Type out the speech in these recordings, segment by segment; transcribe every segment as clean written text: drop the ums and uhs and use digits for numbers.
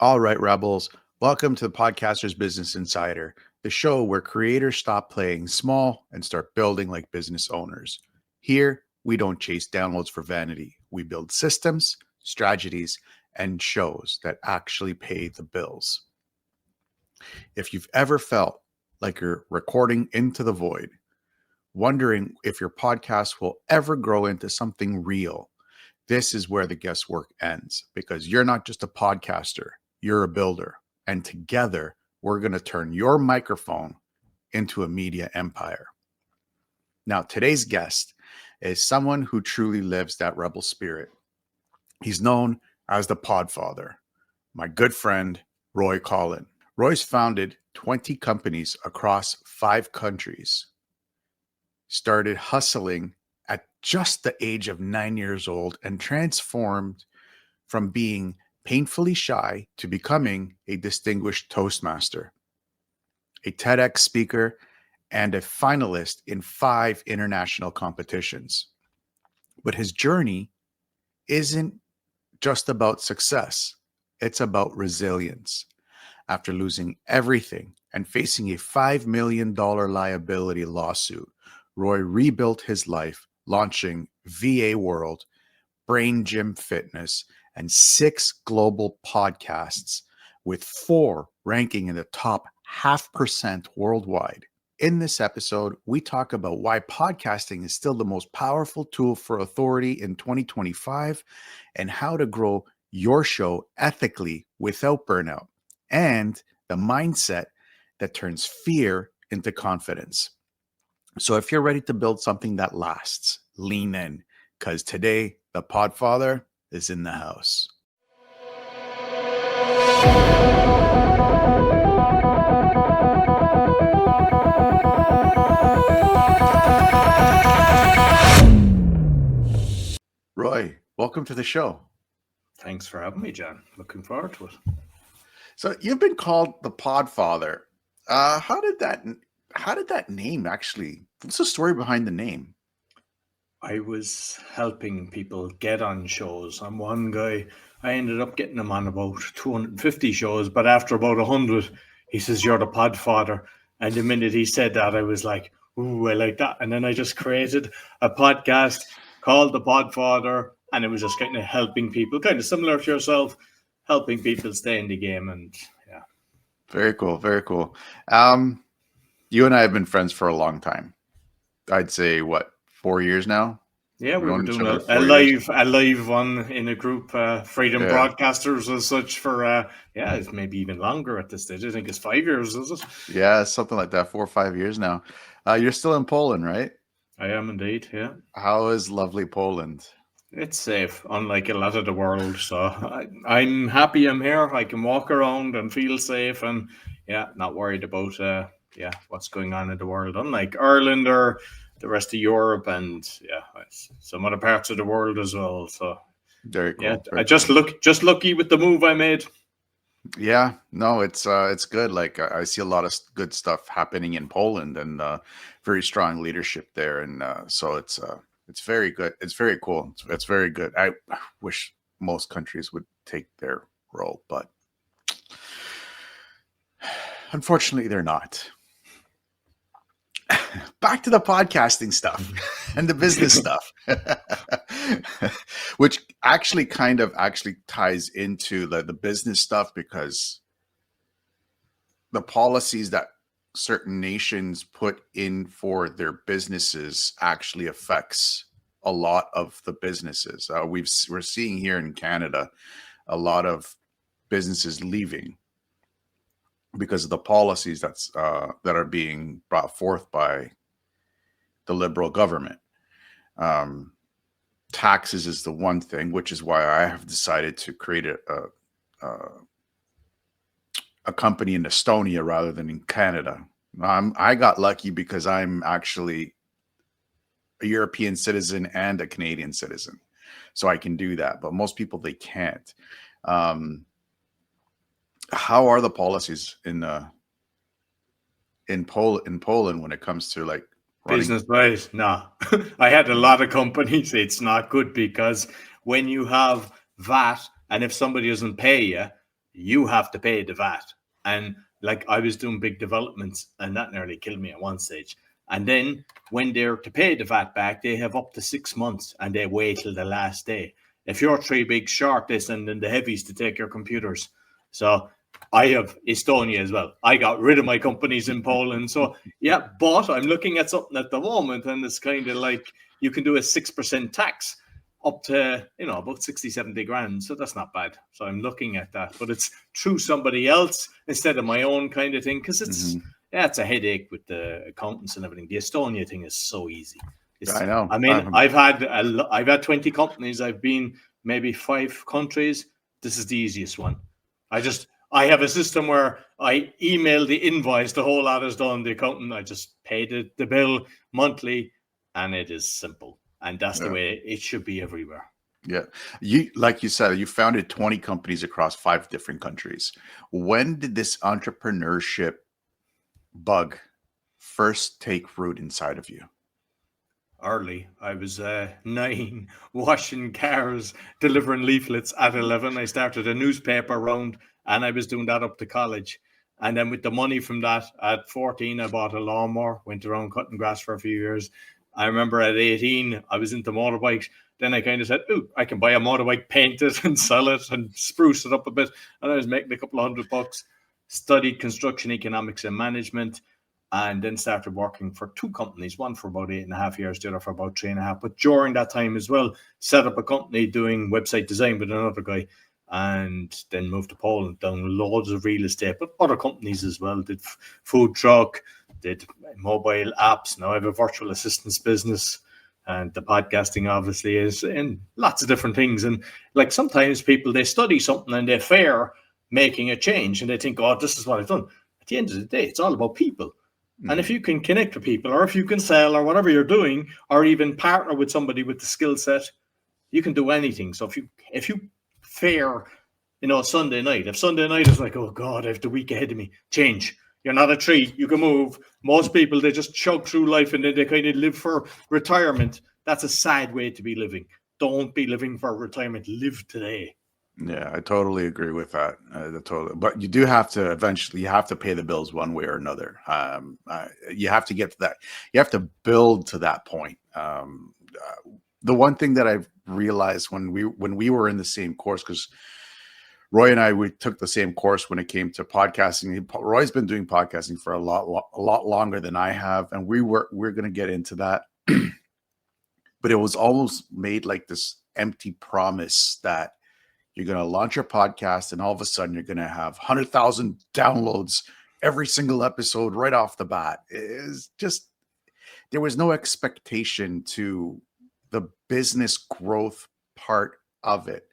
All right, Rebels, welcome to the Podcaster's Business Insider, the show where creators stop playing small and start building like business owners. Here, we don't chase downloads for vanity. We build systems, strategies, and shows that actually pay the bills. If you've ever felt like you're recording into the void, wondering if your podcast will ever grow into something real, this is where the guesswork ends, because you're not just a podcaster, you're a builder. And together, we're going to turn your microphone into a media empire. Now, today's guest is someone who truly lives that rebel spirit. He's known as the PodFather, my good friend, Roy Coughlan. Roy's founded 20 companies across 5 countries, started hustling at just the age of 9 years old, and transformed from being painfully shy to becoming a distinguished Toastmaster, a TEDx speaker, and a finalist in 5 international competitions. But his journey isn't just about success. It's about resilience. After losing everything and facing a $5 million liability lawsuit, Roy rebuilt his life, launching VA World, Brain Gym Fitness, and 6 global podcasts, with 4 ranking in the top 0.5% worldwide. In this episode, we talk about why podcasting is still the most powerful tool for authority in 2025, and how to grow your show ethically without burnout, and the mindset that turns fear into confidence. So if you're ready to build something that lasts, lean in, because today the PodFather is in the house. Roy, welcome to the show. Thanks for having me, John. Looking forward to it. So you've been called the PodFather. How did that name actually? What's the story behind the name? I was helping people get on shows. I'm one guy. I ended up getting him on about 250 shows, but after about 100, he says, "You're the PodFather." And the minute he said that, I was like, "Ooh, I like that." And then I just created a podcast called the PodFather, and it was just kind of helping people, kind of similar to yourself, helping people stay in the game. And yeah. Very cool. Very cool. You and I have been friends for a long time. I'd say, 4 years now? Yeah, we were doing a live one in a group, Freedom Broadcasters as such, for it's maybe even longer at this stage. I think it's 5 years, is it? Yeah, something like that, 4 or 5 years now. You're still in Poland, right? I am indeed, yeah. How is lovely Poland? It's safe, unlike a lot of the world. So I'm happy I'm here. I can walk around and feel safe, and not worried about what's going on in the world. Unlike Ireland or the rest of Europe, and some other parts of the world as well. So very cool. Yeah, I just lucky with the move I made. Yeah, no, it's good. Like, I see a lot of good stuff happening in Poland, and very strong leadership there, and so it's very good. It's very cool. It's very good. I wish most countries would take their role, but unfortunately, they're not. Back to the podcasting stuff and the business stuff, which actually ties into the business stuff, because the policies that certain nations put in for their businesses actually affects a lot of the businesses. We're seeing here in Canada a lot of businesses leaving because of the policies that are being brought forth by the Liberal government. Taxes is the one thing, which is why I have decided to create a company in Estonia rather than in Canada. I got lucky because I'm actually a European citizen and a Canadian citizen, so I can do that. But most people, they can't. How are the policies in Poland when it comes to like business wise? No, I had a lot of companies. It's not good, because when you have VAT, and if somebody doesn't pay you, you have to pay the VAT. And like I was doing big developments and that nearly killed me at one stage. And then when they're to pay the VAT back, they have up to 6 months and they wait till the last day. If you're three big short, they send in the heavies to take your computers. So I have Estonia as well. I got rid of my companies in Poland. So yeah, but I'm looking at something at the moment and it's kind of like you can do a 6% tax up to, about 60, 70 grand. So that's not bad. So I'm looking at that, but it's through somebody else instead of my own kind of thing. Cause it's a headache with the accountants and everything. The Estonia thing is so easy. I know. I mean, I've had 20 companies. I've been maybe 5 countries. This is the easiest one. I have a system where I email the invoice, the whole lot is done, the accountant, I just pay the bill monthly, and it is simple. And that's the way it should be everywhere. Yeah. Like you said, you founded 20 companies across 5 different countries. When did this entrepreneurship bug first take root inside of you? Early. I was 9, washing cars, delivering leaflets. At 11, I started a newspaper round, and I was doing that up to college. And then with the money from that, at 14, I bought a lawnmower, went around cutting grass for a few years. I remember at 18, I was into motorbikes. Then I kind of said, "Ooh, I can buy a motorbike, paint it and sell it and spruce it up a bit." And I was making a couple of $100. Studied construction economics and management, and then started working for 2 companies, one for about 8.5 years, the other for about 3.5. But during that time as well, set up a company doing website design with another guy, and then moved to Poland, done loads of real estate, but other companies as well, did food truck, did mobile apps. Now I have a virtual assistance business, and the podcasting obviously is in lots of different things. And like sometimes people, they study something and they fear making a change and they think, oh, this is what I've done. At the end of the day, it's all about people. And if you can connect with people, or if you can sell, or whatever you're doing, or even partner with somebody with the skill set, you can do anything. So if you fear, Sunday night, if Sunday night is like, oh God, I have the week ahead of me, change. You're not a tree. You can move. Most people, they just chug through life and then they kind of live for retirement. That's a sad way to be living. Don't be living for retirement. Live today. Yeah, I totally agree with that. But you do have to eventually, you have to pay the bills one way or another. You have to get to that. You have to build to that point. The one thing that I've realized when we were in the same course, because Roy and I, we took the same course when it came to podcasting. Roy's been doing podcasting for a lot longer than I have, and we're going to get into that. But it was almost made like this empty promise that you're going to launch your podcast and all of a sudden you're going to have 100,000 downloads every single episode right off the bat. It's just, there was no expectation to the business growth part of it.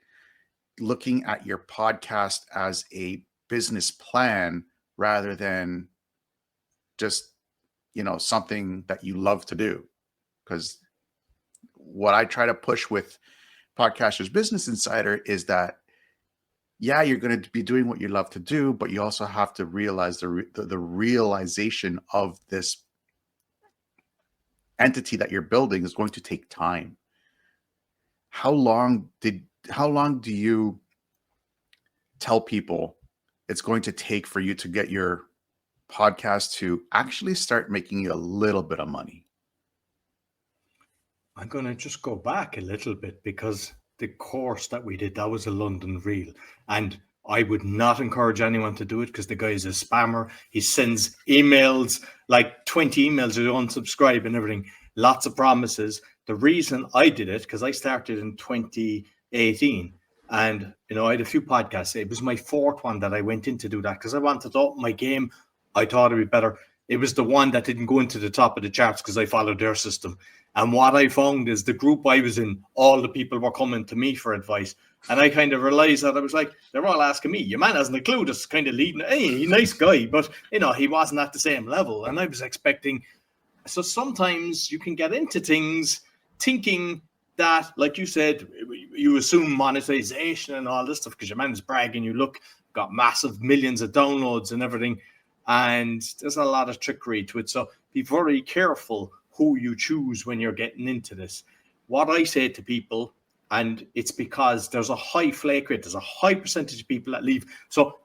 Looking at your podcast as a business plan rather than just, something that you love to do. Because what I try to push with Podcasters Business Insider is that, yeah, you're going to be doing what you love to do, but you also have to realize the realization of this entity that you're building is going to take time. How long do you tell people it's going to take for you to get your podcast to actually start making you a little bit of money? I'm going to just go back a little bit because the course that we did, that was a London Reel. And I would not encourage anyone to do it because the guy is a spammer. He sends emails, like 20 emails to unsubscribe and everything. Lots of promises. The reason I did it, because I started in 2018 and, I had a few podcasts. It was my 4th one that I went in to do that because I wanted to up my game. I thought it'd be better. It was the one that didn't go into the top of the charts because I followed their system. And what I found is the group I was in, all the people were coming to me for advice. And I kind of realized that I was like, they're all asking me. Your man hasn't a clue, just kind of leading. Hey, nice guy, but, he wasn't at the same level. And I was expecting. So sometimes you can get into things thinking that, like you said, you assume monetization and all this stuff because your man's bragging. You look, got massive millions of downloads and everything. And there's a lot of trickery to it. So be very careful who you choose when you're getting into this. What I say to people, And it's because there's a high flake rate. There's a high percentage of people that leave. So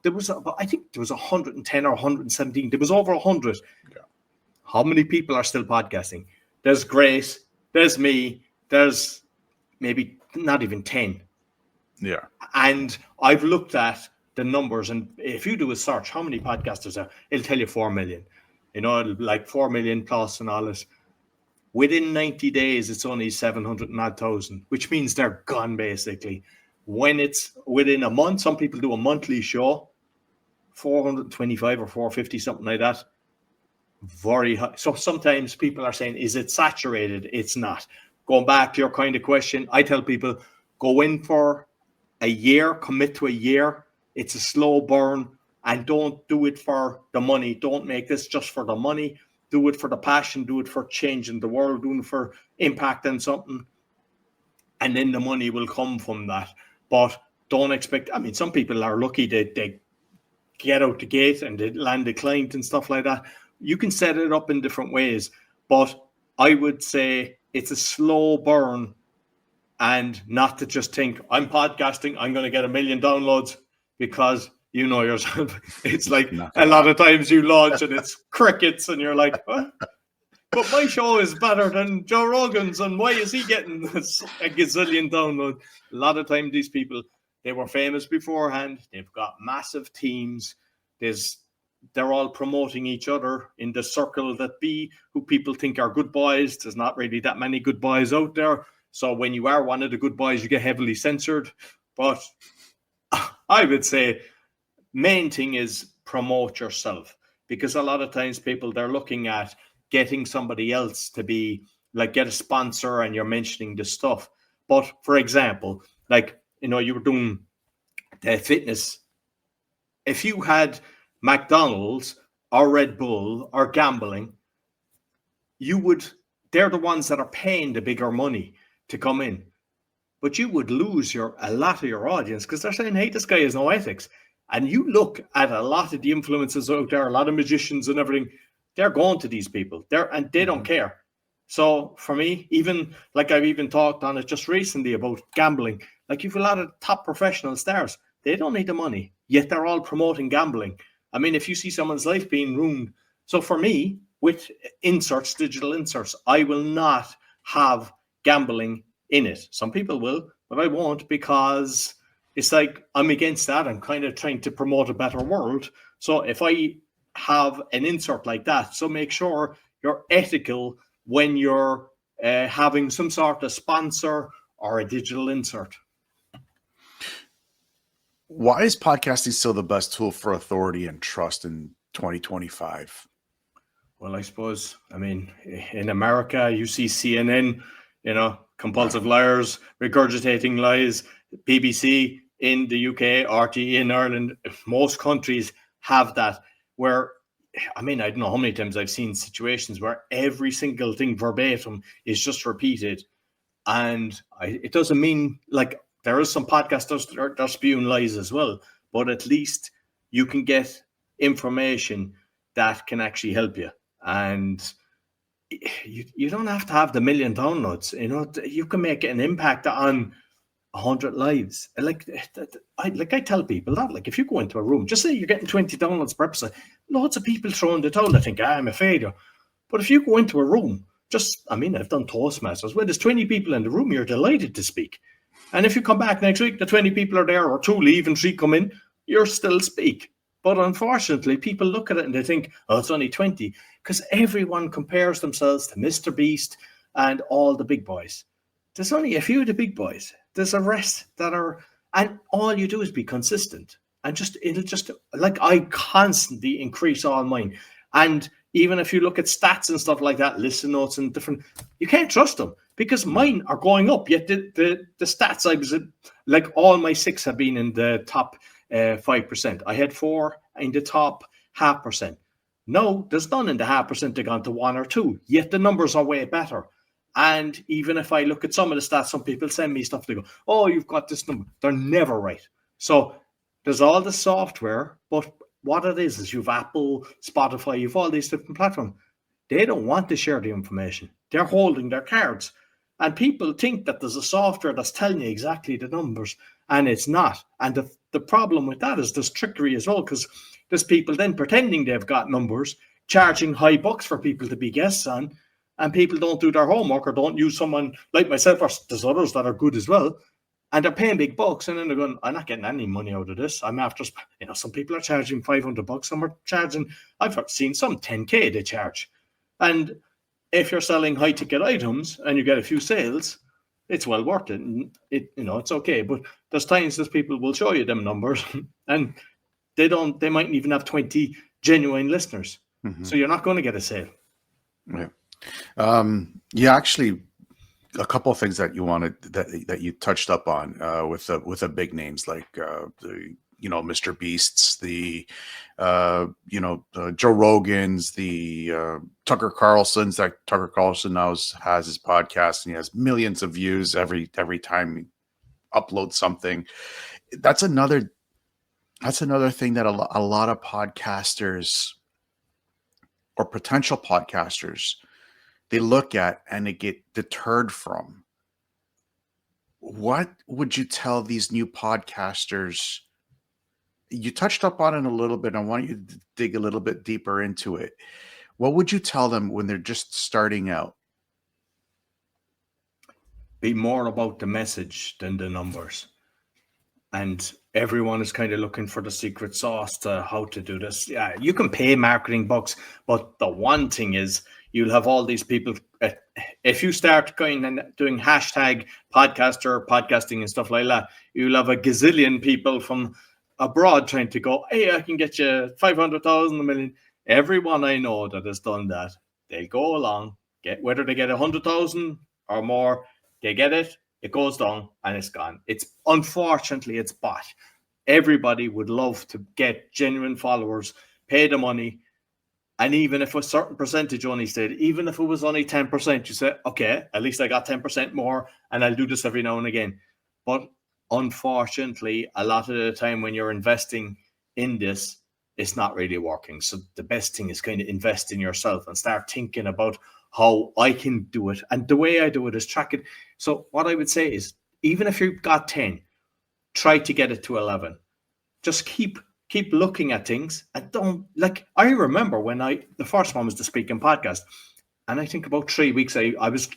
I think there was 110 or 117. There was over 100. Yeah. How many people are still podcasting? There's Grace. There's me. There's maybe not even 10. Yeah. And I've looked at the numbers. And if you do a search, how many podcasters are, it'll tell you 4 million. Like 4 million plus and all this. Within 90 days, it's only 700,000, which means they're gone basically. When it's within a month, some people do a monthly show, 425 or 450, something like that. Very high. So sometimes people are saying, is it saturated? It's not. Going back to your kind of question, I tell people, go in for a year, commit to a year. It's a slow burn, and don't do it for the money. Don't make this just for the money. Do it for the passion, do it for changing the world, do it for impacting something. And then the money will come from that. But don't expect, some people are lucky they get out the gate and they land a client and stuff like that. You can set it up in different ways. But I would say it's a slow burn, and not to just think, I'm podcasting, I'm going to get 1 million downloads, because you know yourself. It's like a lot of times you launch and it's crickets and you're like, what? But my show is better than Joe Rogan's, and why is he getting a gazillion downloads? A lot of times these people, they were famous beforehand. They've got massive teams. They're all promoting each other in the circle that be, who people think are good boys. There's not really that many good boys out there. So when you are one of the good boys, you get heavily censored. But I would say main thing is promote yourself, because a lot of times people, they're looking at getting somebody else to be like, get a sponsor, and you're mentioning the stuff. But for example, like, you were doing the fitness. If you had McDonald's or Red Bull or gambling, they're the ones that are paying the bigger money to come in. But you would lose a lot of your audience, because they're saying, hey, this guy has no ethics. And you look at a lot of the influencers out there, a lot of magicians and everything, they're going to these people. And they don't care. So for me, even like I've even talked on it just recently about gambling. Like, you've a lot of top professional stars. They don't need the money, yet they're all promoting gambling. If you see someone's life being ruined. So for me, with digital inserts, I will not have gambling in it. Some people will, but I won't, because it's like, I'm against that. I'm kind of trying to promote a better world. So if I have an insert like that, so make sure you're ethical when you're having some sort of sponsor or a digital insert. Why is podcasting still the best tool for authority and trust in 2025? Well, I suppose, in America, you see CNN, compulsive liars, regurgitating lies. BBC in the UK, RTE in Ireland, most countries have that, where, I don't know how many times I've seen situations where every single thing verbatim is just repeated. And it doesn't mean, like, there is some podcasters that are spewing lies as well, but at least you can get information that can actually help you. And you don't have to have the 1 million downloads. You can make an impact on 100 lives. I tell people that, like, if you go into a room, just say you're getting 20 downloads per episode, lots of people throwing the towel. I think, I'm a failure. But if you go into a room, I've done Toastmasters, where there's 20 people in the room, you're delighted to speak. And if you come back next week, the 20 people are there, or 2 leave and 3 come in, you're still speak. But unfortunately, people look at it and they think, oh, it's only 20, because everyone compares themselves to Mr. Beast and all the big boys. There's only a few of the big boys. There's a rest that are, and all you do is be consistent. And I constantly increase all mine. And even if you look at stats and stuff like that, listen notes and different, you can't trust them, because mine are going up. Yet the stats I was in, like, all my 6 have been in the top 5%. I had 4 in the top 0.5%. No, there's none in the 0.5% that gone to 1 or 2. Yet the numbers are way better. And even if I look at some of the stats, some people send me stuff, they go, oh, you've got this number. They're never right. So there's all the software, but what it is you've Apple, Spotify, you've all these different platforms. They don't want to share the information. They're holding their cards. And people think that there's a software that's telling you exactly the numbers, and it's not. And the problem with that is there's trickery as well, because there's people then pretending they've got numbers, charging high bucks for people to be guests on, and people don't do their homework or don't use someone like myself, or there's others that are good as well, and they're paying big bucks, and then they're going, I'm not getting any money out of this. I'm after, some people are charging $500, some are charging, I've seen some 10K they charge. And if you're selling high ticket items and you get a few sales, it's well worth it. It's okay. But there's times that people will show you them numbers and they mightn't even have 20 genuine listeners. Mm-hmm. So you're not going to get a sale. Yeah. Actually, a couple of things that you wanted that you touched up on with the big names like Mr. Beasts, the Joe Rogans, the Tucker Carlson's. That Tucker Carlson now has his podcast and he has millions of views every time he uploads something. That's another thing that a lot of podcasters or potential podcasters, they look at and they get deterred from. What would you tell these new podcasters? You touched up on it a little bit. I want you to dig a little bit deeper into it. What would you tell them when they're just starting out? Be more about the message than the numbers. And everyone is kind of looking for the secret sauce to how to do this. Yeah, you can pay marketing bucks, but the one thing is you'll have all these people. If you start going and doing hashtag podcaster, podcasting and stuff like that, you'll have a gazillion people from abroad trying to go, hey, I can get you 500,000, $1 million. Everyone I know that has done that, they go along, whether they get 100,000 or more, they get it. It goes down and it's gone. Unfortunately, it's bought. Everybody would love to get genuine followers, pay the money. And even if a certain percentage only stayed, even if it was only 10%, you say, okay, at least I got 10% more and I'll do this every now and again. But unfortunately, a lot of the time when you're investing in this, it's not really working. So the best thing is kind of invest in yourself and start thinking about how I can do it. And the way I do it is track it. So what I would say is, even if you've got 10, try to get it to 11. Just keep looking at things and don't, like, I remember when the first one was the Speaking Podcast. And I think about 3 weeks, I was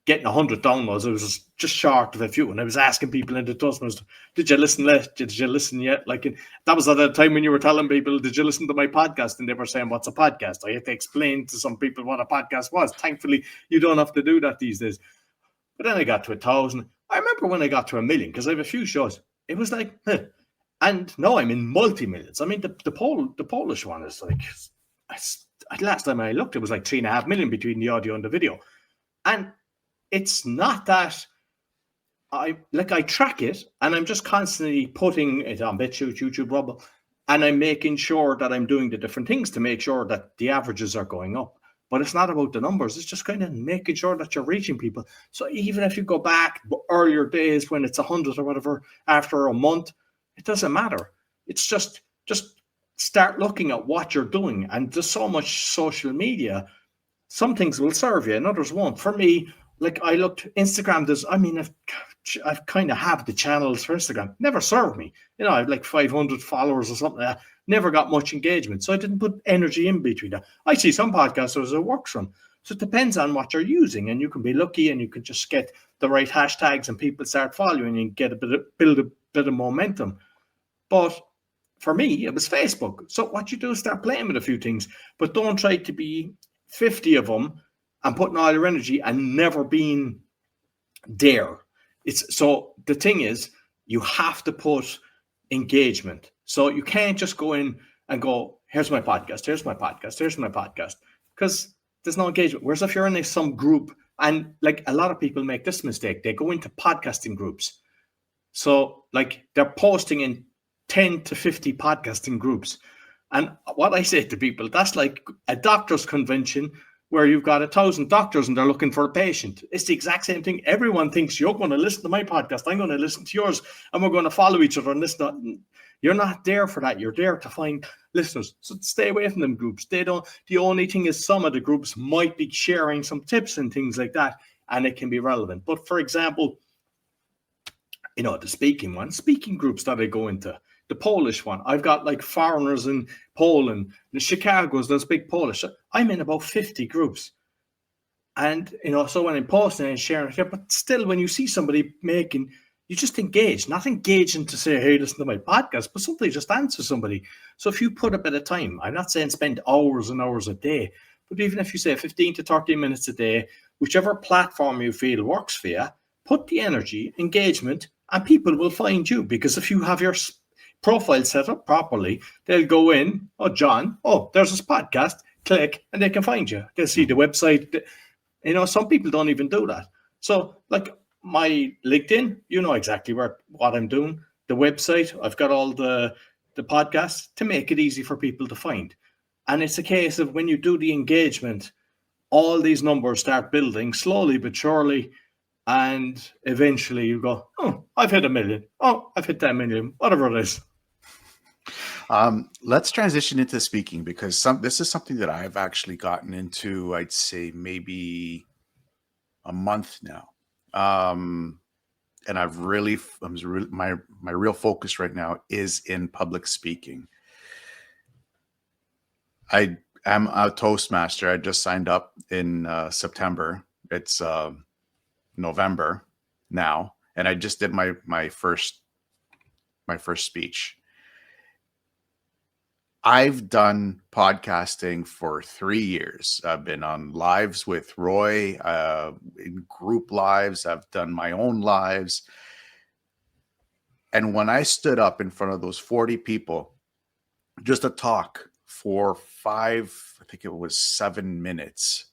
getting 100 downloads. I was just short of a few. And I was asking people in the Toastmasters, did you listen yet? Like, that was at a time when you were telling people, did you listen to my podcast? And they were saying, what's a podcast? I had to explain to some people what a podcast was. Thankfully, you don't have to do that these days. But then I got to 1,000. I remember when I got to 1 million, because I have a few shows. It was like, and now I'm in multi-millions. I mean, the Polish one is like, last time I looked, it was like 3.5 million between the audio and the video. And it's not that I track it and I'm just constantly putting it on BitChute, YouTube, Rumble, and I'm making sure that I'm doing the different things to make sure that the averages are going up. But it's not about the numbers. It's just kind of making sure that you're reaching people. So even if you go back earlier days when it's 100 or whatever, after a month, it doesn't matter. It's just start looking at what you're doing. And there's so much social media. Some things will serve you and others won't. For me, like I looked, Instagram I've kind of have the channels for Instagram. Never served me. I have like 500 followers or something like that. Never got much engagement. So I didn't put energy in between that. I see some podcasters it works from. So it depends on what you're using. And you can be lucky and you can just get the right hashtags and people start following and get build a bit of momentum. But for me, it was Facebook. So what you do is start playing with a few things, but don't try to be 50 of them and putting all your energy and never being there. So the thing is, you have to put engagement. So you can't just go in and go, here's my podcast, because there's no engagement. Whereas if you're in some group, and like a lot of people make this mistake, they go into podcasting groups. So like they're posting in 10 to 50 podcasting groups. And what I say to people, that's like a doctor's convention where you've got 1,000 doctors and they're looking for a patient. It's the exact same thing. Everyone thinks you're going to listen to my podcast, I'm going to listen to yours, and we're going to follow each other and listen. You're not there for that. You're there to find listeners. So stay away from them groups. The only thing is some of the groups might be sharing some tips and things like that. and it can be relevant. But for example, the speaking groups that I go into, the Polish one, I've got like foreigners in Poland, the Chicago's, those big Polish. I'm in about 50 groups. And, so when I'm posting and sharing it, but still, when you see somebody you just engage, not engaging to say, hey, listen to my podcast, but something just answer somebody. So if you put a bit of time, I'm not saying spend hours and hours a day, but even if you say 15 to 30 minutes a day, whichever platform you feel works for you, put the energy, engagement, and people will find you. Because if you have your profile set up properly, they'll go in, oh, John, there's this podcast, click, and they can find you. They'll see the website. Some people don't even do that. So like my LinkedIn, exactly what I'm doing. The website, I've got all the podcasts to make it easy for people to find. And it's a case of when you do the engagement, all these numbers start building slowly but surely. And eventually you go, I've hit 1 million. I've hit 10 million, whatever it is. Let's transition into speaking, because this is something that I've actually gotten into, I'd say maybe a month now. And my real focus right now is in public speaking. I am a Toastmaster. I just signed up in September. It's November now, and I just did my first speech. I've done podcasting for 3 years. I've been on lives with Roy, in group lives. I've done my own lives. And when I stood up in front of those 40 people, just to talk for 7 minutes,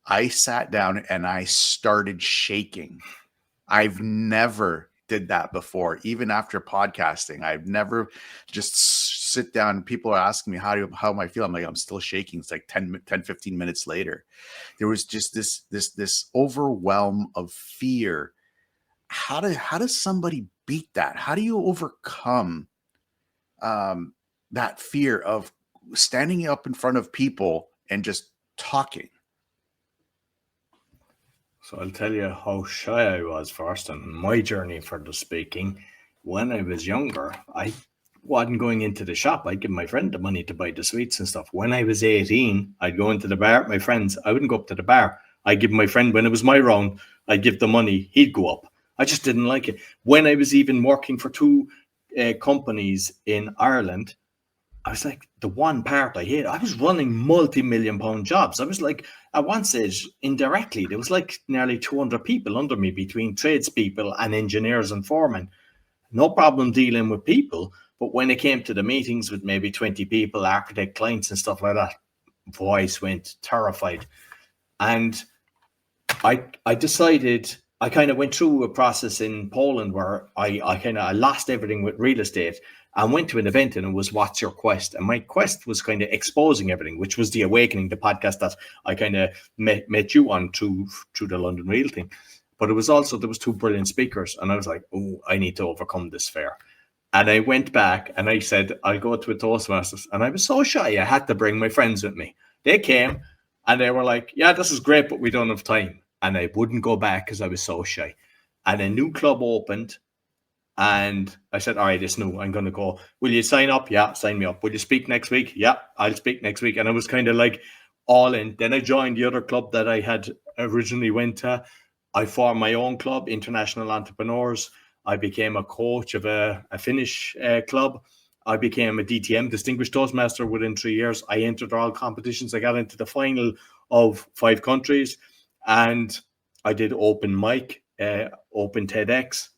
I sat down and I started shaking. I've never did that before. Even after podcasting, I've never just sit down. People are asking me, how am I feel? I'm like, I'm still shaking. It's like 10, 15 minutes later. There was just this overwhelm of fear. How does somebody beat that? How do you overcome that fear of standing up in front of people and just talking? So I'll tell you how shy I was first, and my journey for the speaking. When I was younger, I wasn't going into the shop. I'd give my friend the money to buy the sweets and stuff. When I was 18, I'd go into the bar with my friends. I wouldn't go up to the bar. I'd give my friend, when it was my round, I'd give the money. He'd go up. I just didn't like it. When I was even working for 2 companies in Ireland, I was like, the one part I hate, I was running multi-million pound jobs. I was like, at one stage, indirectly, there was like nearly 200 people under me between tradespeople and engineers and foremen. No problem dealing with people. But when it came to the meetings with maybe 20 people, architect clients and stuff like that, voice went terrified. And I decided, I kind of went through a process in Poland where I lost everything with real estate. I went to an event and it was What's Your Quest? And my quest was kind of exposing everything, which was The Awakening, the podcast that I kind of met you on through the London Real thing. But it was also, there was 2 brilliant speakers. And I was like, I need to overcome this fear. And I went back and I said, I'll go to a Toastmasters. And I was so shy, I had to bring my friends with me. They came and they were like, yeah, this is great, but we don't have time. And I wouldn't go back because I was so shy. And a new club opened. And I said, all right, it's new. I'm going to go. Will you sign up? Yeah, sign me up. Will you speak next week? Yeah, I'll speak next week. And I was kind of like all in. Then I joined the other club that I had originally went to. I formed my own club, International Entrepreneurs. I became a coach of a Finnish club. I became a DTM, Distinguished Toastmaster, within 3 years. I entered all competitions. I got into the final of 5 countries. And I did open mic, open TEDx.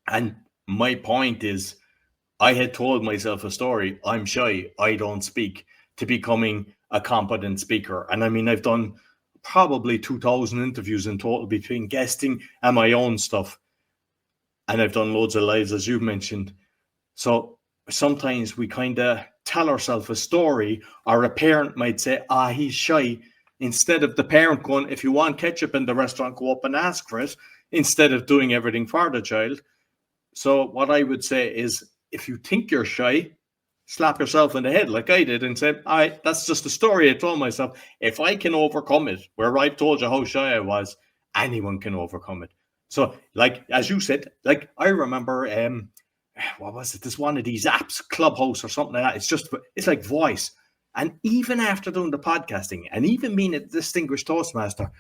And my point is, I had told myself a story. I'm shy. I don't speak, to becoming a competent speaker. And I mean, I've done probably 2,000 interviews in total between guesting and my own stuff. And I've done loads of lives, as you mentioned. So sometimes we kind of tell ourselves a story, or a parent might say, he's shy. Instead of the parent going, if you want ketchup in the restaurant, go up and ask for it, instead of doing everything for the child. So what I would say is, if you think you're shy, slap yourself in the head like I did and say, all right, that's just a story I told myself. If I can overcome it, where I told you how shy I was, anyone can overcome it. So, like, as you said, like, I remember, what was it? There's one of these apps, Clubhouse or something like that. It's like voice. And even after doing the podcasting and even being a distinguished Toastmaster,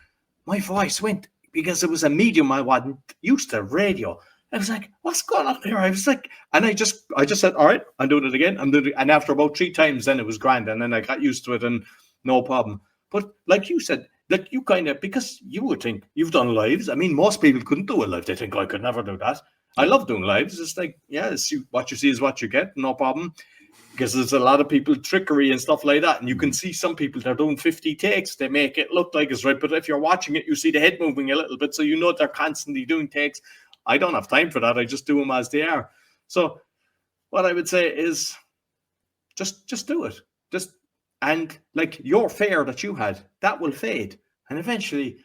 my voice went because it was a medium I wasn't used to, radio. I was like, what's going on here? I was like, and I just said, all right, I'm doing it again. And after about 3 times, then it was grand. And then I got used to it and no problem. But like you said, like you kind of, because you would think you've done lives. I mean, most people couldn't do a live. They think I could never do that. I love doing lives. It's like, yeah, what you see is what you get. No problem. Because there's a lot of people trickery and stuff like that. And you can see some people, they're doing 50 takes. They make it look like it's right. But if you're watching it, you see the head moving a little bit. So you know they're constantly doing takes. I don't have time for that. I just do them as they are. So what I would say is just do it. And like your fear that you had, that will fade. And eventually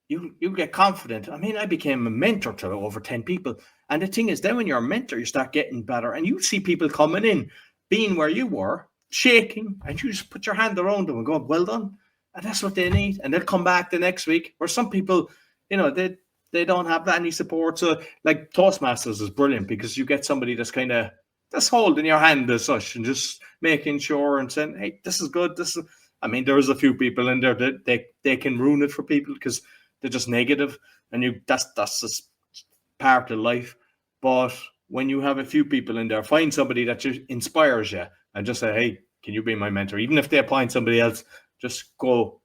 you get confident. I mean, I became a mentor to over 10 people. And the thing is, then when you're a mentor, you start getting better. And you see people coming in, being where you were, shaking, and you just put your hand around them and go, well done. And that's what they need. And they'll come back the next week. Where some people, they don't have any support. So like Toastmasters is brilliant because you get somebody that's kind of just holding your hand as such and just making sure and saying, hey, this is good. I mean, there is a few people in there that they can ruin it for people because they're just negative. And that's just part of life. But when you have a few people in there, find somebody that just inspires you and just say, hey, can you be my mentor? Even if they appoint somebody else, just go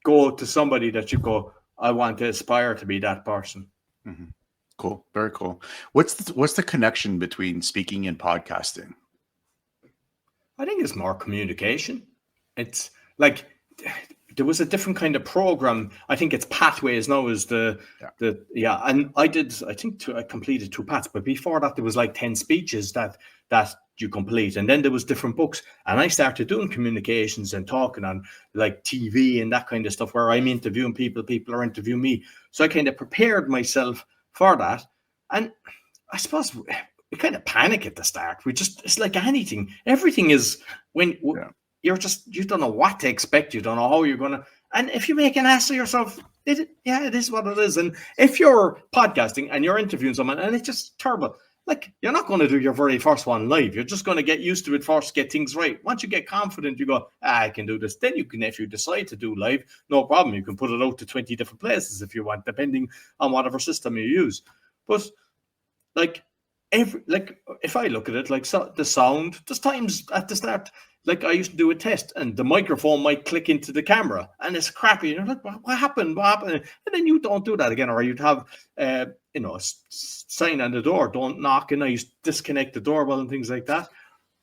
to somebody that you go, I want to aspire to be that person. Mm-hmm. Cool. Very cool. What's the connection between speaking and podcasting? I think it's more communication. It's like there was a different kind of program. I think it's Pathways now is and I completed 2 paths, but before that there was like 10 speeches that you complete, and then there was different books, and I started doing communications and talking on like TV and that kind of stuff where I'm interviewing people are interviewing me. So I kind of prepared myself for that, and I suppose we kind of panic at the start. It's like anything. Everything is when you don't know what to expect. You don't know how you're going to. And if you make an ass of yourself, it is what it is. And if you're podcasting and you're interviewing someone and it's just terrible, like you're not going to do your very first one live. You're just going to get used to it first, get things right. Once you get confident, you go, I can do this. Then you can, if you decide to do live, no problem. You can put it out to 20 different places if you want, depending on whatever system you use. But like if I look at it, like the sound, there's times at the start, like I used to do a test and the microphone might click into the camera and it's crappy. And you're like, what happened? And then you don't do that again. Or you'd have, a sign on the door, don't knock. And I used to disconnect the doorbell and things like that.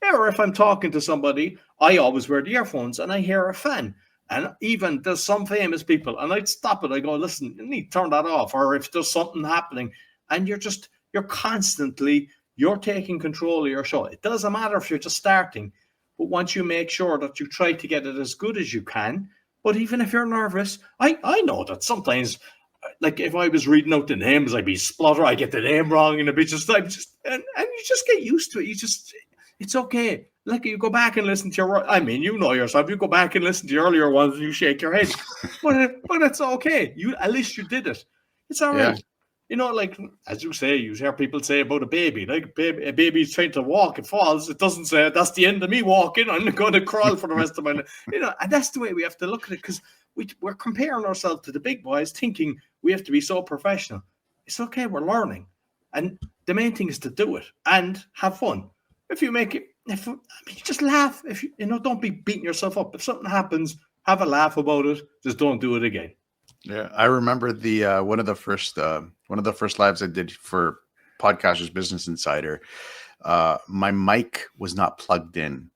Or if I'm talking to somebody, I always wear the earphones and I hear a fan. And even there's some famous people and I'd stop it. I go, listen, you need to turn that off. Or if there's something happening and you're taking control of your show. It doesn't matter if you're just starting, but once you make sure that you try to get it as good as you can, but even if you're nervous, I know that sometimes, like if I was reading out the names, I'd be splutter, I get the name wrong, and and you just get used to it. It's okay. Like you go back and listen to yourself, you go back and listen to your earlier ones and you shake your head, but it's okay. At least you did it. It's all right. Like, as you say, you hear people say about a baby, like a baby's trying to walk, it falls. It doesn't say, that's the end of me walking, I'm going to crawl for the rest of my life. And that's the way we have to look at it, because we're comparing ourselves to the big boys, thinking we have to be so professional. It's okay, we're learning. And the main thing is to do it and have fun. If you make it, just laugh. Don't be beating yourself up. If something happens, have a laugh about it. Just don't do it again. Yeah, I remember the one of the first lives I did for Podcasters Business Insider. My mic was not plugged in,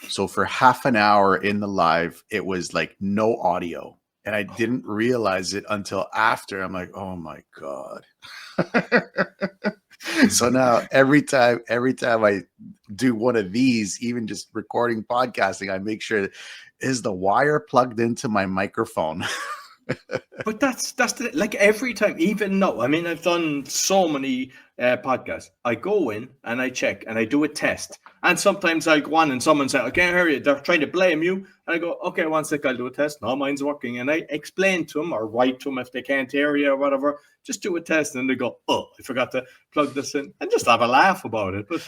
so for half an hour in the live, it was like no audio, and I didn't realize it until after. I'm like, oh my god! So now every time I do one of these, even just recording podcasting, I make sure is the wire plugged into my microphone. But that's like every time, even now. I mean, I've done so many podcasts. I go in and I check and I do a test. And sometimes I go on and someone say, I can't hear you. They're trying to blame you. And I go, okay, one sec, I'll do a test. No, mine's working. And I explain to them or write to them if they can't hear you or whatever. Just do a test. And they go, oh, I forgot to plug this in. And just have a laugh about it. But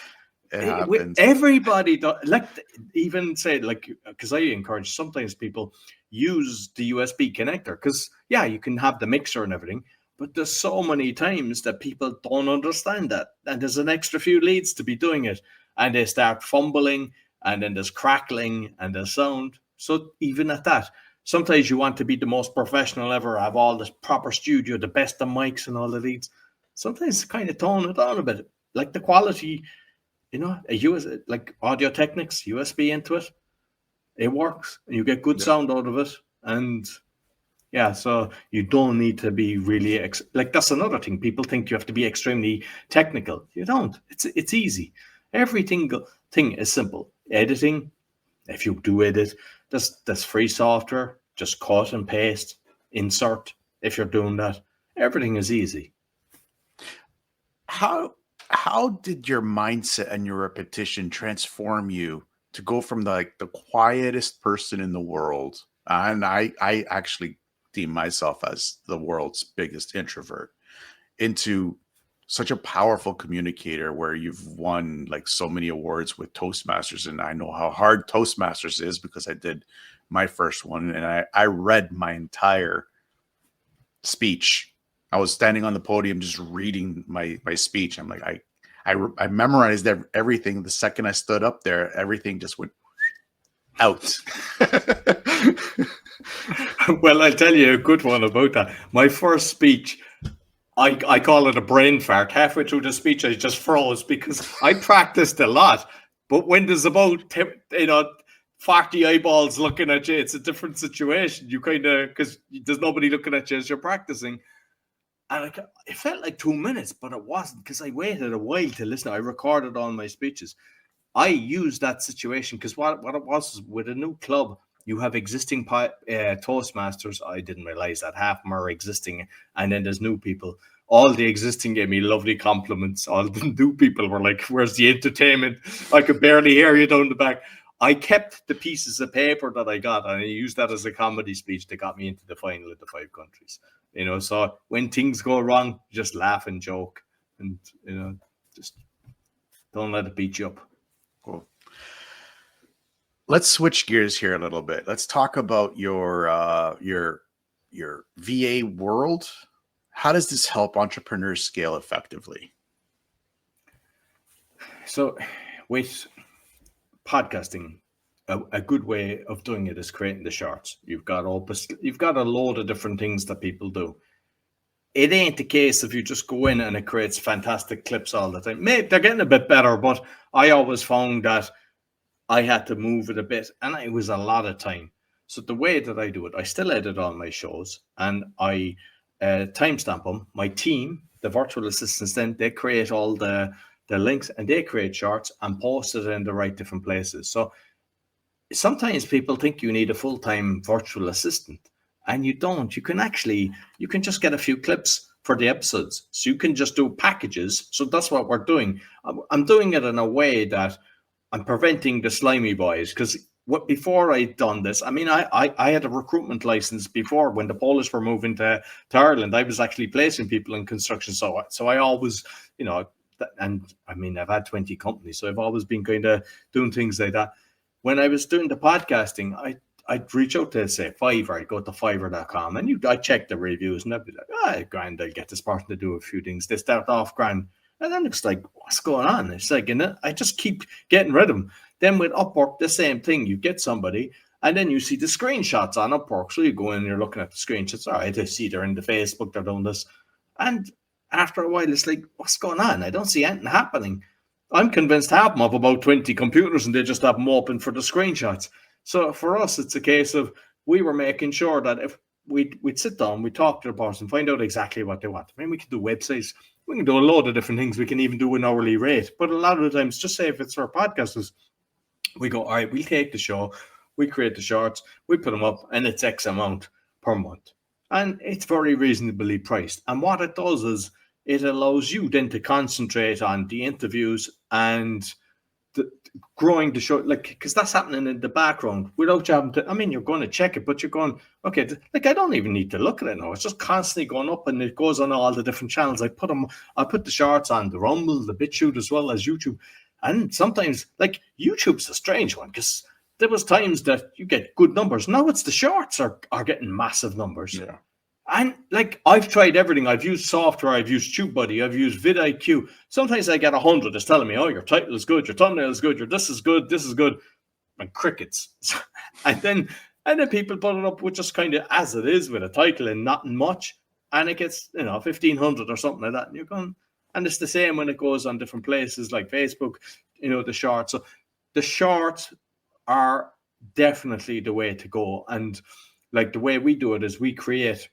It happens. everybody like even say like, because I encourage sometimes people use the USB connector, because you can have the mixer and everything, but there's so many times that people don't understand that, and there's an extra few leads to be doing it, and they start fumbling, and then there's crackling and there's sound. So even at that, sometimes you want to be the most professional ever, have all the proper studio, the best of mics and all the leads. Sometimes kind of tone it down a bit, like the quality. Like Audio Technics, USB into it, it works. You get good sound out of it. And so you don't need to be really, like that's another thing. People think you have to be extremely technical. You don't. It's easy. Everything thing is simple. Editing, if you do edit, there's free software. Just cut and paste, insert if you're doing that. Everything is easy. How did your mindset and your repetition transform you to go from the quietest person in the world, and I actually deem myself as the world's biggest introvert, into such a powerful communicator where you've won like so many awards with Toastmasters? And I know how hard Toastmasters is because I did my first one, and I read my entire speech. I was standing on the podium just reading my speech. I'm like, I memorized everything. The second I stood up there, everything just went out. Well, I'll tell you a good one about that. My first speech, I call it a brain fart. Halfway through the speech, I just froze because I practiced a lot. But when there's about 40 eyeballs looking at you, it's a different situation. You kind of, because there's nobody looking at you as you're practicing. And it felt like 2 minutes, but it wasn't, because I waited a while to listen. I recorded all my speeches. I used that situation because what it was with a new club, you have existing Toastmasters. I didn't realize that half of them are existing, and then there's new people. All the existing gave me lovely compliments. All the new people were like, "Where's the entertainment? I could barely hear you down the back." I kept the pieces of paper that I got, and I used that as a comedy speech that got me into the final of the 5 countries. So when things go wrong, just laugh and joke, and just don't let it beat you up. Cool. Let's switch gears here a little bit. Let's talk about your VA world. How does this help entrepreneurs scale effectively? So with podcasting, a good way of doing it is creating the shorts. You've got a load of different things that people do. It ain't the case if you just go in and it creates fantastic clips all the time. Maybe they're getting a bit better, but I always found that I had to move it a bit, and it was a lot of time. So the way that I do it, I still edit all my shows, and I timestamp them. My team, the virtual assistants, then they create all the links, and they create shorts and post it in the right different places. So sometimes people think you need a full-time virtual assistant, and you don't. You can just get a few clips for the episodes. So you can just do packages. So that's what we're doing. I'm doing it in a way that I'm preventing the slimy boys, because before I'd done this, I mean, I had a recruitment license before when the Polish were moving to Ireland. I was actually placing people in construction. So I always, and I mean, I've had 20 companies, so I've always been kind of doing things like that. When I was doing the podcasting, I'd reach out to, say, Fiverr. I'd go to fiverr.com, and I'd check the reviews, and I'd be like, grand, I'll get this person to do a few things. They start off grand. And then it's like, what's going on? It's like, I just keep getting rid of them. Then with Upwork, the same thing. You get somebody, and then you see the screenshots on Upwork. So you go in and you're looking at the screenshots. All right, I see they're in the Facebook, they're doing this. And after a while, it's like, what's going on? I don't see anything happening. I'm convinced half of them have about 20 computers, and they just have them open for the screenshots. So for us, it's a case of we were making sure that if we'd sit down, we'd talk to the person, find out exactly what they want. I mean, we can do websites. We can do a load of different things. We can even do an hourly rate. But a lot of the times, just say if it's for podcasters, we go, all right, we'll take the show, we create the shorts, we put them up, and it's X amount per month. and it's very reasonably priced. And what it does is it allows you then to concentrate on the interviews and the, growing the show, like, because that's happening in the background without you having to. I mean, you're going to check it, but you're going, okay, like, I don't even need to look at it now. It's just constantly going up, and it goes on all the different channels. I put the shorts on the Rumble, the BitChute, as well as YouTube. And sometimes, like, YouTube's a strange one, because there was times that you get good numbers. Now it's the shorts are getting massive numbers. Yeah. And, like, I've tried everything. I've used software. I've used TubeBuddy. I've used vidIQ. Sometimes I get 100 that's telling me, oh, your title is good, your thumbnail is good, your this is good, and crickets. and then people put it up with just kind of as it is with a title and nothing much, and it gets 1,500 or something like that. And you're going, and it's the same when it goes on different places like Facebook. The shorts. So the shorts are definitely the way to go. And, like, the way we do it is we create,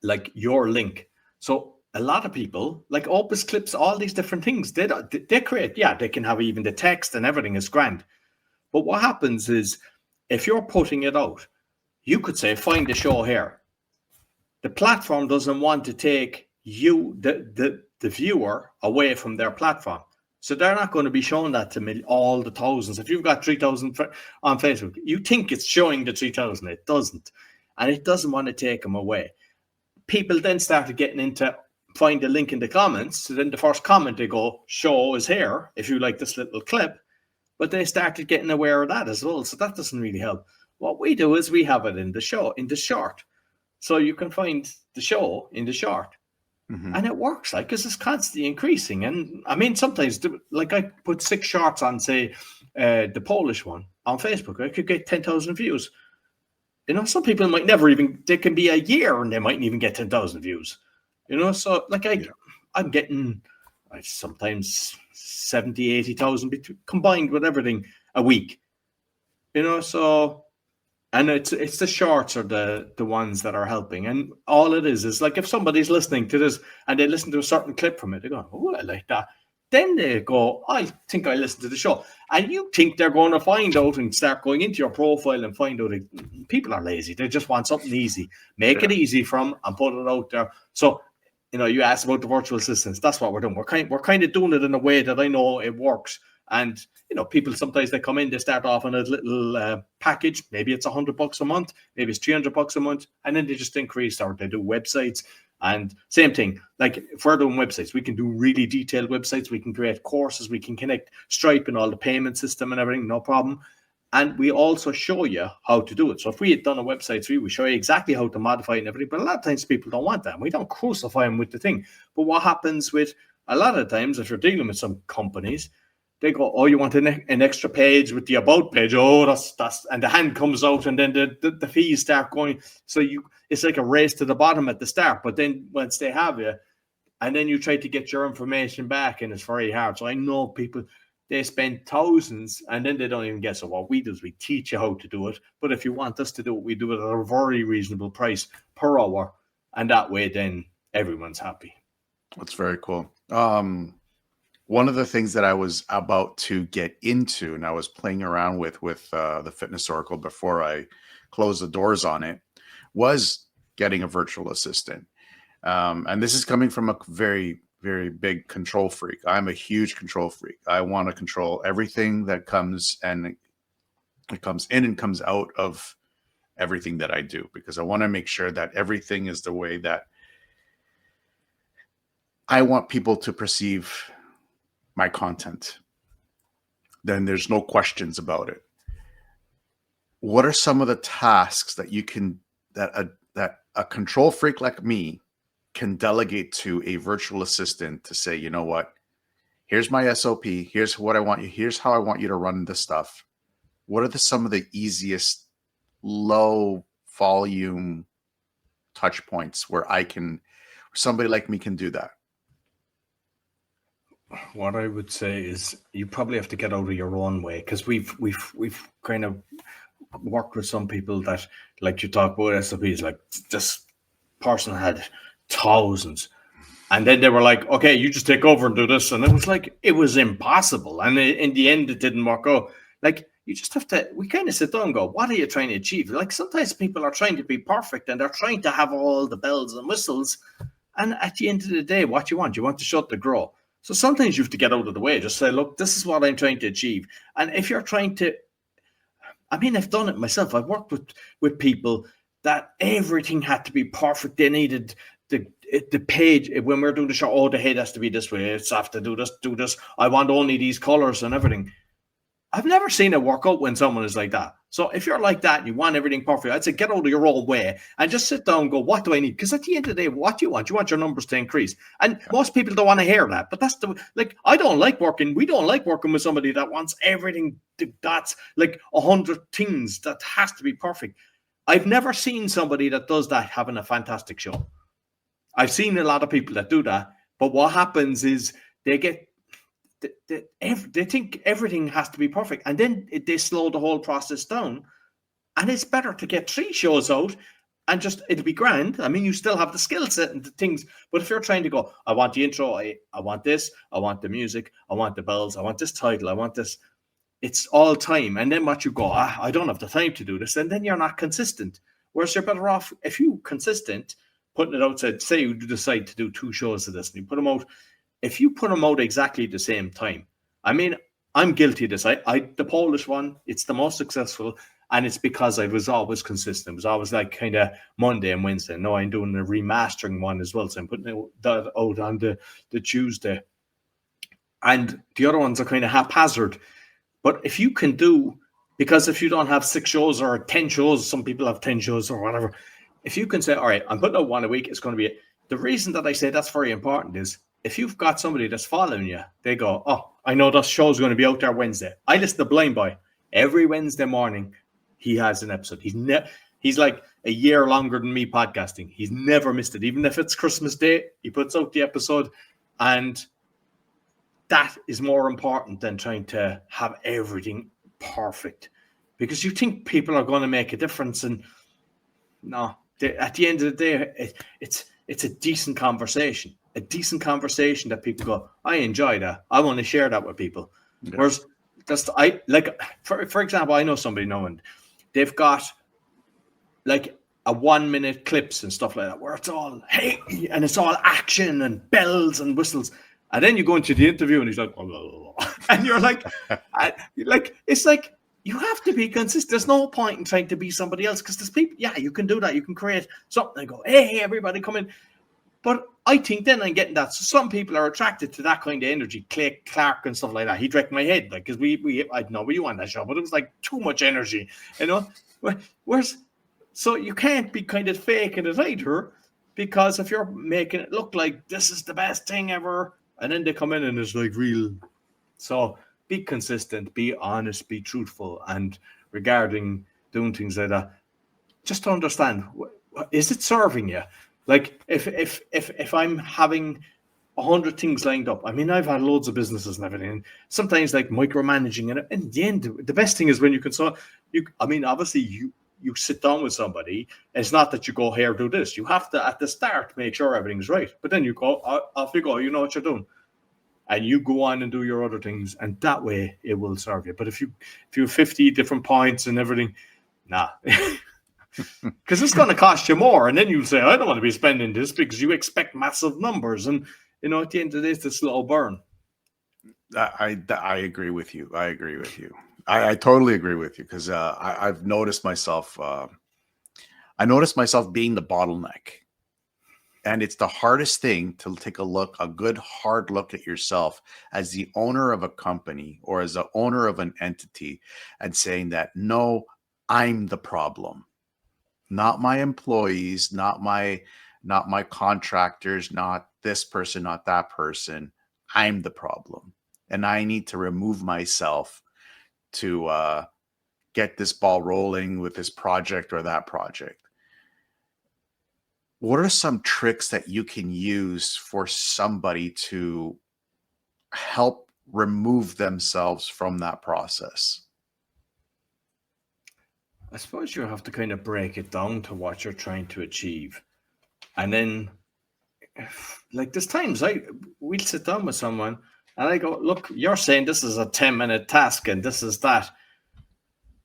like, your link. So a lot of people, like Opus Clips, all these different things, they create, they can have even the text and everything is grand. But what happens is, if you're putting it out, you could say, find the show here. The platform doesn't want to take you, the viewer, away from their platform. So they're not going to be showing that to all the thousands. If you've got 3,000 on Facebook, you think it's showing the 3,000. It doesn't. And it doesn't want to take them away. People then started getting into find the link in the comments. So then the first comment, they go, show is here if you like this little clip. But they started getting aware of that as well. So that doesn't really help. What we do is we have it in the show, in the short. So you can find the show in the short. Mm-hmm. And it works, like, because it's constantly increasing. And I mean, sometimes, like, I put 6 shorts on, say, the Polish one on Facebook. I could get 10,000 views. Some people might never even, they can be a year and they mightn't even get 10,000 views. So, like, I'm getting sometimes 70, 80,000 combined with everything a week. So, and it's the shorts are the ones that are helping. And all it is like, if somebody's listening to this and they listen to a certain clip from it, they go, oh, I like that. Then they go, I think I listened to the show. And you think they're going to find out and start going into your profile and find out. People are lazy. They just want something easy. Make it easy for them and put it out there. So, you asked about the virtual assistants. That's what we're doing. We're kind of doing it in a way that I know it works. And, people sometimes they come in, they start off on a little package. Maybe it's $100 a month. Maybe it's $300 a month. And then they just increase, or they do websites. And same thing, like, if we're doing websites, we can do really detailed websites. We can create courses. We can connect Stripe and all the payment system and everything, no problem. And we also show you how to do it. So if we had done a website for you, we show you exactly how to modify it and everything. But a lot of times people don't want that. And we don't crucify them with the thing. But what happens with a lot of times, if you're dealing with some companies, they go, oh, you want an extra page with the about page? Oh, that's and the hand comes out, and then the fees start going. So it's like a race to the bottom at the start. But then once they have you, and then you try to get your information back, and it's very hard. So I know people, they spend thousands, and then they don't even get. So what we do is we teach you how to do it. But if you want us to do it, we do it at a very reasonable price per hour, and that way then everyone's happy. That's very cool. One of the things that I was about to get into, and I was playing around with the Fitness Oracle before I closed the doors on it, was getting a virtual assistant. And this is coming from a very, very big control freak. I'm a huge control freak. I want to control everything that comes, and it comes in and comes out of everything that I do, because I want to make sure that everything is the way that I want people to perceive my content. Then there's no questions about it. What are some of the tasks that you can, that a control freak like me can delegate to a virtual assistant to say, you know what, here's my SOP, here's what I want you, here's how I want you to run this stuff. What are some of the easiest low volume touch points where somebody like me can do that? What I would say is you probably have to get out of your own way, because we've kind of worked with some people that, like, you talk about SOPs, like, this person had thousands, and then they were like, okay, you just take over and do this, and it was like, it was impossible, and in the end it didn't work out. Like, you just have to, we kind of sit down and go, what are you trying to achieve? Like sometimes people are trying to be perfect and they're trying to have all the bells and whistles. And at the end of the day, what you want to shut the grow. So sometimes you have to get out of the way. Just say, look, this is what I'm trying to achieve. And if you're trying to, I mean, I've done it myself. I've worked with people that everything had to be perfect. They needed the page when we're doing the show. Oh, the head has to be this way. It's have to do this. I want only these colors and everything. I've never seen it work out when someone is like that. So if you're like that and you want everything perfect, I'd say get out of your own way and just sit down and go, what do I need? Because at the end of the day, what do you want? You want your numbers to increase. And most people don't want to hear that. But that's we don't like working with somebody that wants everything that's like 100 things that has to be perfect. I've never seen somebody that does that having a fantastic show. I've seen a lot of people that do that. But what happens is they think everything has to be perfect, and then they slow the whole process down. And it's better to get 3 shows out and just, it'll be grand. I mean, you still have the skill set and the things, but if you're trying to go, I want the intro, I want this, I want the music, I want the bells, I want this title, I want this, it's all time. And then what you go, I don't have the time to do this, and then you're not consistent. Whereas you're better off if you consistent, putting it outside. Say you decide to do 2 shows of this and you put them out. If you put them out exactly the same time, I mean, I'm guilty of this. The Polish one, it's the most successful, and it's because I was always consistent. It was always like kind of Monday and Wednesday. No, I'm doing a remastering one as well, so I'm putting that out on the Tuesday. And the other ones are kind of haphazard. But if you can do, because if you don't have 6 shows or 10 shows, some people have 10 shows or whatever. If you can say, all right, I'm putting out 1 a week, it's going to be it. The reason that I say that's very important is, if you've got somebody that's following you, they go, oh, I know this show's going to be out there Wednesday. I listen to Blind Boy. Every Wednesday morning, he has an episode. He's like a year longer than me podcasting. He's never missed it. Even if it's Christmas Day, he puts out the episode. And that is more important than trying to have everything perfect. Because you think people are going to make a difference. And no, at the end of the day, it's a decent conversation. A decent conversation that people go, I enjoy that. I want to share that with people. Yeah. Whereas for example, I know somebody now and they've got like a 1-minute clips and stuff like that where it's all hey and it's all action and bells and whistles. And then you go into the interview and he's like, oh, and you're like, it's like you have to be consistent. There's no point in trying to be somebody else because there's people, yeah, you can do that. You can create something and go, hey, everybody come in. But I think then I'm getting that. So some people are attracted to that kind of energy, Clay Clark and stuff like that. He wrecked my head, like, because I know we on that show, but it was like too much energy, you know. So you can't be kind of faking it either, because if you're making it look like this is the best thing ever, and then they come in and it's like real. So be consistent, be honest, be truthful, and regarding doing things like that, just to understand, is it serving you? Like if I'm having 100 things lined up, I mean, I've had loads of businesses and everything. And sometimes like micromanaging, and in the end, the best thing is when you can. So I mean, obviously you sit down with somebody. It's not that you go here do this. You have to at the start make sure everything's right. But then you go off you go. You know what you're doing, and you go on and do your other things, and that way it will serve you. But if you have 50 different points and everything, nah. Because it's going to cost you more, and then you say, I don't want to be spending this, because you expect massive numbers, and you know, at the end of the day, it's a slow burn. I agree with you. I totally agree with you, because I've noticed myself. I noticed myself being the bottleneck, and it's the hardest thing to take a good hard look at yourself as the owner of a company or as the owner of an entity, and saying that no, I'm the problem. Not my employees, not my contractors, not this person, not that person. I'm the problem. And I need to remove myself to get this ball rolling with this project or that project. What are some tricks that you can use for somebody to help remove themselves from that process? I suppose you have to kind of break it down to what you're trying to achieve. And then, like, there's times we'll sit down with someone and I go, look, you're saying this is a 10-minute task and this is that.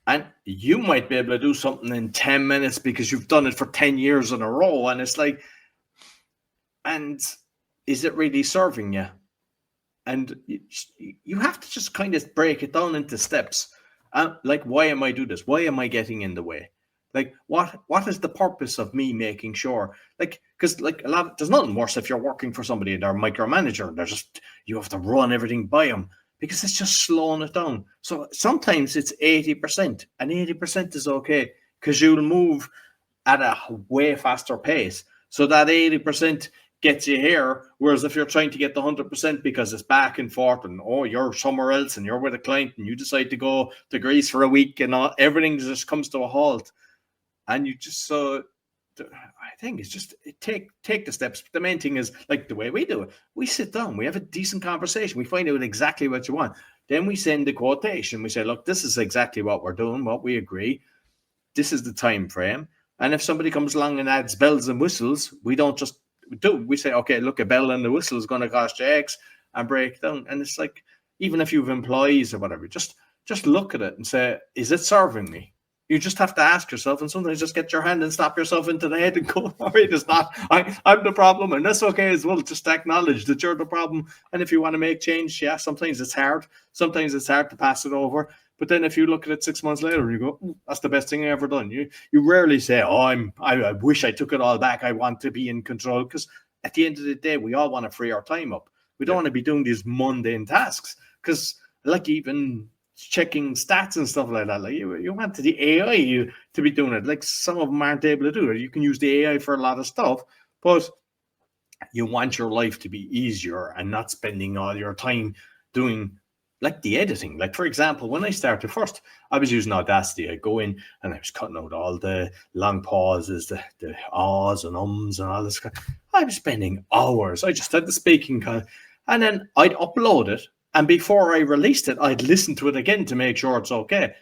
And you might be able to do something in 10 minutes because you've done it for 10 years in a row. And it's like, and is it really serving you? And you have to just kind of break it down into steps. Like, why am I do this? Why am I getting in the way? Like, what is the purpose of me making sure? Like, because like there's nothing worse if you're working for somebody and they're a micromanager. They're just, you have to run everything by them because it's just slowing it down. So sometimes it's 80%, and 80% is okay because you'll move at a way faster pace. So that 80% gets you here. Whereas if you're trying to get the 100% because it's back and forth and you're somewhere else and you're with a client and you decide to go to Greece for a week and everything just comes to a halt, and you just I think it's just take the steps. But the main thing is like the way we do it. We sit down, we have a decent conversation, we find out exactly what you want. Then we send the quotation. We say, look, this is exactly what we're doing, what we agree. This is the time frame. And if somebody comes along and adds bells and whistles, we don't just do. We say, okay, look, a bell and a whistle is going to cost you X, and break down. And it's like, even if you have employees or whatever, just look at it and say, is it serving me? You just have to ask yourself, and sometimes just get your hand and slap yourself into the head and go, all right, it's not, I'm the problem, and that's okay as well. Just acknowledge that you're the problem. And if you want to make change, yeah, sometimes it's hard. Sometimes it's hard to pass it over. But then if you look at it 6 months later, you go, that's the best thing I ever done. You rarely say, I wish I took it all back. I want to be in control. Because at the end of the day, we all want to free our time up. We don't want to be doing these mundane tasks. Because like even checking stats and stuff like that, like you want the AI to be doing it. Like some of them aren't able to do it. You can use the AI for a lot of stuff, but you want your life to be easier and not spending all your time doing like the editing. Like, for example, when I started first, I was using Audacity. I go in and I was cutting out all the long pauses, the ahs and ums and all this. I was spending hours. I just had the speaking and then I'd upload it. And before I released it, I'd listen to it again to make sure it's okay.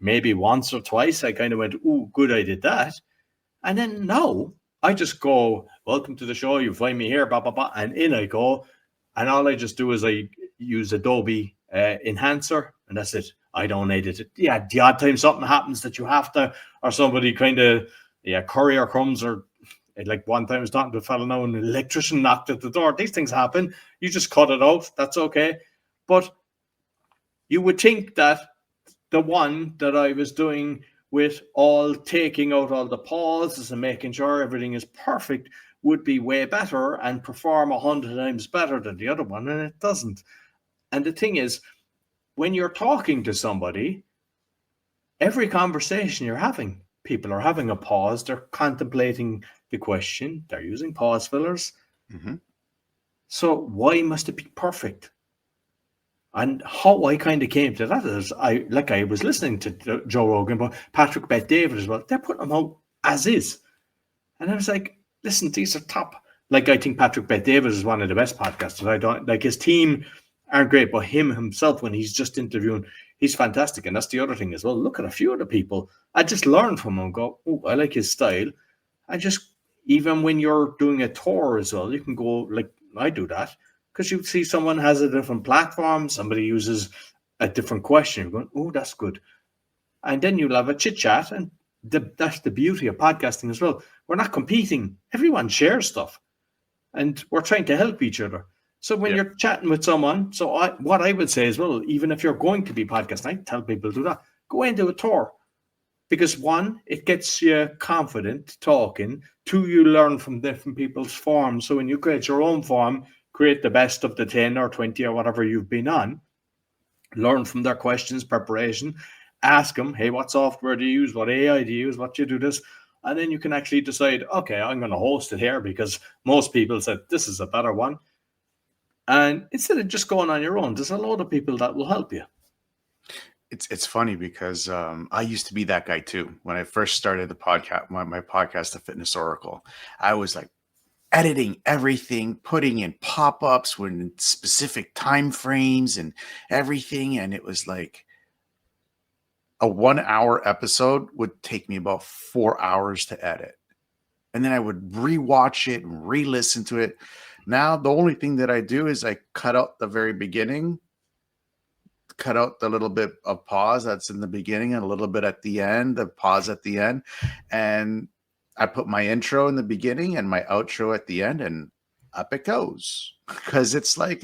Maybe once or twice, I kind of went, "Ooh, good, I did that." And then now I just go, welcome to the show. You find me here, blah, blah, blah. And in I go. And all I just do is I use Adobe Enhancer, and that's it. I don't edit it. Yeah, the odd time something happens that you have to, or somebody kind of, courier comes, or like one time I was talking to a fellow now and an electrician knocked at the door. These things happen. You just cut it out. That's okay. But you would think that the one that I was doing with all taking out all the pauses and making sure everything is perfect would be way better and perform 100 times better than the other one, and it doesn't. And the thing is, when you're talking to somebody, every conversation you're having, people are having a pause, they're contemplating the question, they're using pause fillers. Mm-hmm. So why must it be perfect? And how I kind of came to that is I was listening to Joe Rogan, but Patrick Bet-David as well. They're putting them out as is. And I was like, listen, these are top. Like, I think Patrick Bet-David is one of the best podcasters. I don't like his team aren't great, but him himself, when he's just interviewing, he's fantastic. And that's the other thing as well. Look at a few of the people. I just learn from him and go, oh, I like his style. I just, even when you're doing a tour as well, you can go, like I do that. Because you see someone has a different platform, somebody uses a different question. You're going, oh, that's good. And then you'll have a chit chat. And that's the beauty of podcasting as well. We're not competing. Everyone shares stuff. And we're trying to help each other. So when you're chatting with someone, what I would say as well, even if you're going to be podcasting, I tell people to do that. Go into a tour. Because one, it gets you confident talking. Two, you learn from different people's forms. So when you create your own form, create the best of the 10 or 20 or whatever you've been on, learn from their questions, preparation, ask them, hey, what software do you use? What AI do you use? What do you do this? And then you can actually decide, okay, I'm going to host it here because most people said this is a better one. And instead of just going on your own, there's a lot of people that will help you. It's funny because I used to be that guy too. When I first started the podcast, my podcast, The Fitness Oracle, I was like editing everything, putting in pop-ups when specific time frames and everything. And it was like a 1 hour episode would take me about 4 hours to edit. And then I would rewatch it and re-listen to it. Now, the only thing that I do is I cut out the very beginning, cut out the little bit of pause that's in the beginning and a little bit at the end, the pause at the end. And I put my intro in the beginning and my outro at the end, and up it goes. Because it's like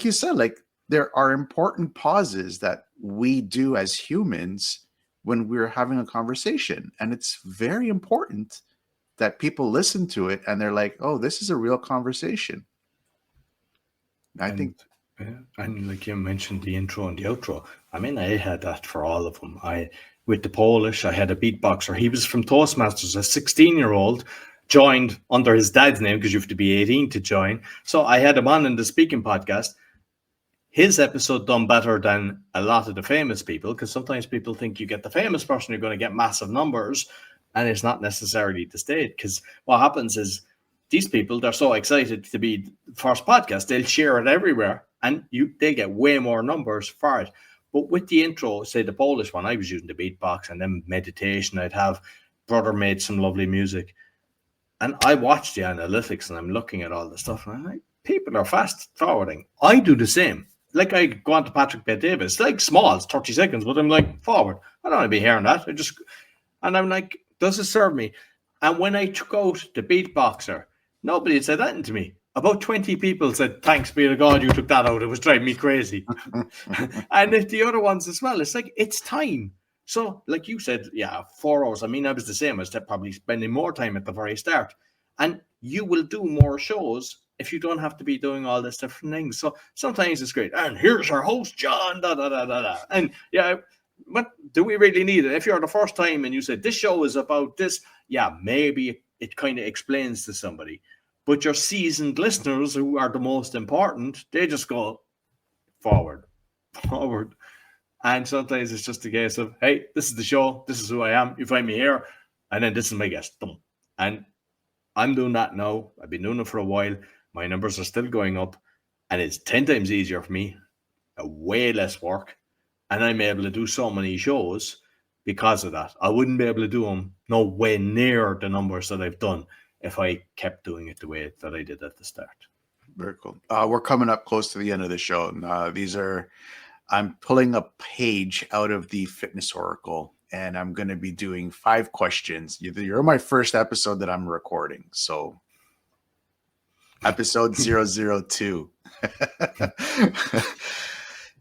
you said, like there are important pauses that we do as humans when we're having a conversation. And it's very important that people listen to it and they're like, oh, this is a real conversation. I think. And like you mentioned, the intro and the outro. I mean, I had that for all of them. With the Polish, I had a beatboxer. He was from Toastmasters, a 16-year-old, joined under his dad's name because you have to be 18 to join. So I had him on in the speaking podcast. His episode done better than a lot of the famous people, because sometimes people think you get the famous person, you're going to get massive numbers, and it's not necessarily the state. Because what happens is these people, they're so excited to be the first podcast, they'll share it everywhere, and they get way more numbers for it. But with the intro, say the Polish one, I was using the beatbox and then meditation. I'd have brother made some lovely music. And I watch the analytics and I'm looking at all the stuff and I'm like, people are fast forwarding. I do the same. Like I go on to Patrick Bet-Davis, like small, it's 30 seconds, but I'm like, forward. I don't want to be hearing that. And I'm like, does it serve me? And when I took out the beatboxer, nobody had said that to me. About 20 people said, thanks be to God you took that out. It was driving me crazy. And if the other ones as well, it's like, it's time. So like you said, 4 hours. I mean, I was the same. I was probably spending more time at the very start. And you will do more shows if you don't have to be doing all this different things. So sometimes it's great. And here's our host, John, da, da, da, da, da. And but do we really need it? If you're the first time and you said, this show is about this, maybe it kind of explains to somebody. But your seasoned listeners, who are the most important, they just go forward. And sometimes it's just a case of, hey, this is the show. This is who I am. You find me here. And then this is my guest. And I'm doing that now. I've been doing it for a while. My numbers are still going up. And it's 10 times easier for me. Way less work. And I'm able to do so many shows because of that. I wouldn't be able to do them no way near the numbers that I've done if I kept doing it the way that I did at the start. Very cool. We're coming up close to the end of the show. And, I'm pulling a page out of the Fitness Oracle, and I'm going to be doing 5 questions. You're my first episode that I'm recording. So episode 002.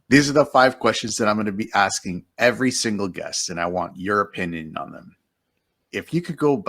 These are the 5 questions that I'm going to be asking every single guest, and I want your opinion on them. If you could go back